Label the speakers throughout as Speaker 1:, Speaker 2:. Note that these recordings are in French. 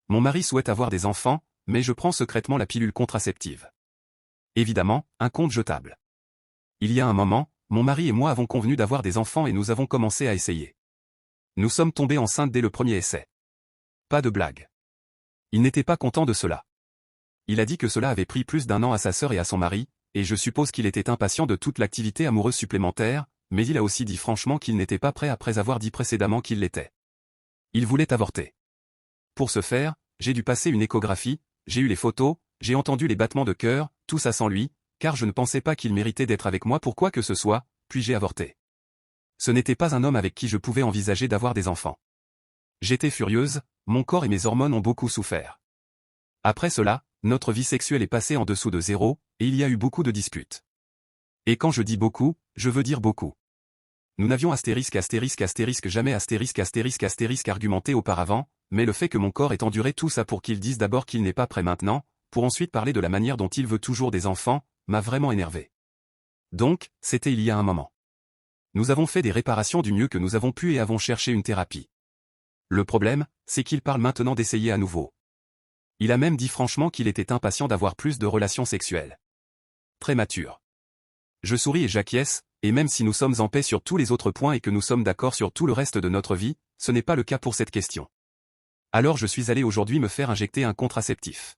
Speaker 1: Mon mari souhaite avoir des enfants, mais je prends secrètement la pilule contraceptive. Évidemment, un compte jetable. Il y a un moment, mon mari et moi avons convenu d'avoir des enfants et nous avons commencé à essayer. Nous sommes tombés enceintes dès le premier essai. Pas de blague. Il n'était pas content de cela. Il a dit que cela avait pris plus d'1 an à sa sœur et à son mari, et je suppose qu'il était impatient de toute l'activité amoureuse supplémentaire, mais il a aussi dit franchement qu'il n'était pas prêt après avoir dit précédemment qu'il l'était. Il voulait avorter. Pour ce faire, j'ai dû passer une échographie, j'ai eu les photos, j'ai entendu les battements de cœur, tout ça sans lui, car je ne pensais pas qu'il méritait d'être avec moi pour quoi que ce soit, puis j'ai avorté. Ce n'était pas un homme avec qui je pouvais envisager d'avoir des enfants. J'étais furieuse, mon corps et mes hormones ont beaucoup souffert. Après cela, notre vie sexuelle est passée en dessous de zéro, et il y a eu beaucoup de disputes. Et quand je dis beaucoup, je veux dire beaucoup. Nous n'avions jamais argumenté auparavant, mais le fait que mon corps ait enduré tout ça pour qu'il dise d'abord qu'il n'est pas prêt maintenant, pour ensuite parler de la manière dont il veut toujours des enfants, m'a vraiment énervé. Donc, c'était il y a un moment. Nous avons fait des réparations du mieux que nous avons pu et avons cherché une thérapie. Le problème, c'est qu'il parle maintenant d'essayer à nouveau. Il a même dit franchement qu'il était impatient d'avoir plus de relations sexuelles. Très mature. Je souris et j'acquiesce, et même si nous sommes en paix sur tous les autres points et que nous sommes d'accord sur tout le reste de notre vie, ce n'est pas le cas pour cette question. Alors je suis allé aujourd'hui me faire injecter un contraceptif.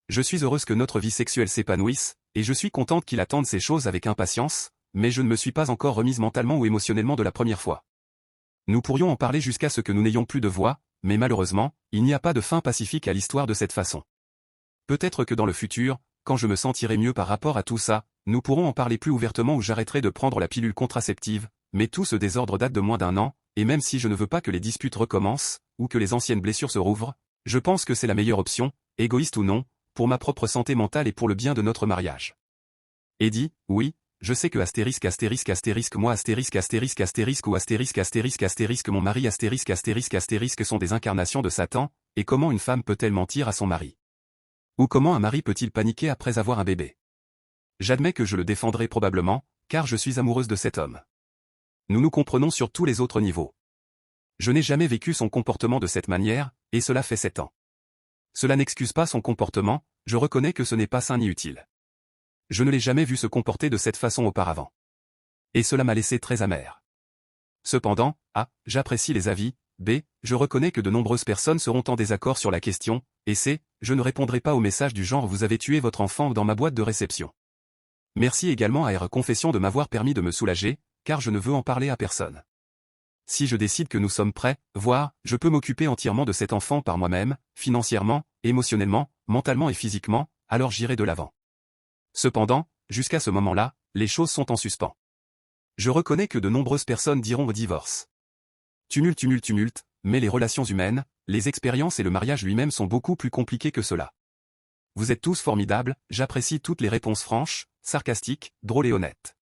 Speaker 1: Je suis heureuse que notre vie sexuelle s'épanouisse, et je suis contente qu'il attende ces choses avec impatience, mais je ne me suis pas encore remise mentalement ou émotionnellement de la première fois. Nous pourrions en parler jusqu'à ce que nous n'ayons plus de voix, mais malheureusement, il n'y a pas de fin pacifique à l'histoire de cette façon. Peut-être que dans le futur, quand je me sentirai mieux par rapport à tout ça, nous pourrons en parler plus ouvertement ou j'arrêterai de prendre la pilule contraceptive, mais tout ce désordre date de moins d'1 an, et même si je ne veux pas que les disputes recommencent, ou que les anciennes blessures se rouvrent, je pense que c'est la meilleure option, égoïste ou non, pour ma propre santé mentale et pour le bien de notre mariage. Eddie, oui, je sais que moi ou mon mari sont des incarnations de Satan, et comment une femme peut-elle mentir à son mari? Ou comment un mari peut-il paniquer après avoir un bébé? J'admets que je le défendrai probablement, car je suis amoureuse de cet homme. Nous nous comprenons sur tous les autres niveaux. Je n'ai jamais vécu son comportement de cette manière, et cela fait 7 ans. Cela n'excuse pas son comportement, je reconnais que ce n'est pas sain ni utile. Je ne l'ai jamais vu se comporter de cette façon auparavant. Et cela m'a laissé très amer. Cependant, A, j'apprécie les avis, B, je reconnais que de nombreuses personnes seront en désaccord sur la question, et C, je ne répondrai pas aux messages du genre « Vous avez tué votre enfant » dans ma boîte de réception. Merci également à R Confession de m'avoir permis de me soulager, car je ne veux en parler à personne. Si je décide que nous sommes prêts, voire, je peux m'occuper entièrement de cet enfant par moi-même, financièrement, émotionnellement, mentalement et physiquement, alors j'irai de l'avant. Cependant, jusqu'à ce moment-là, les choses sont en suspens. Je reconnais que de nombreuses personnes diront au divorce. Tumulte, mais les relations humaines, les expériences et le mariage lui-même sont beaucoup plus compliqués que cela. Vous êtes tous formidables, j'apprécie toutes les réponses franches, sarcastiques, drôles et honnêtes.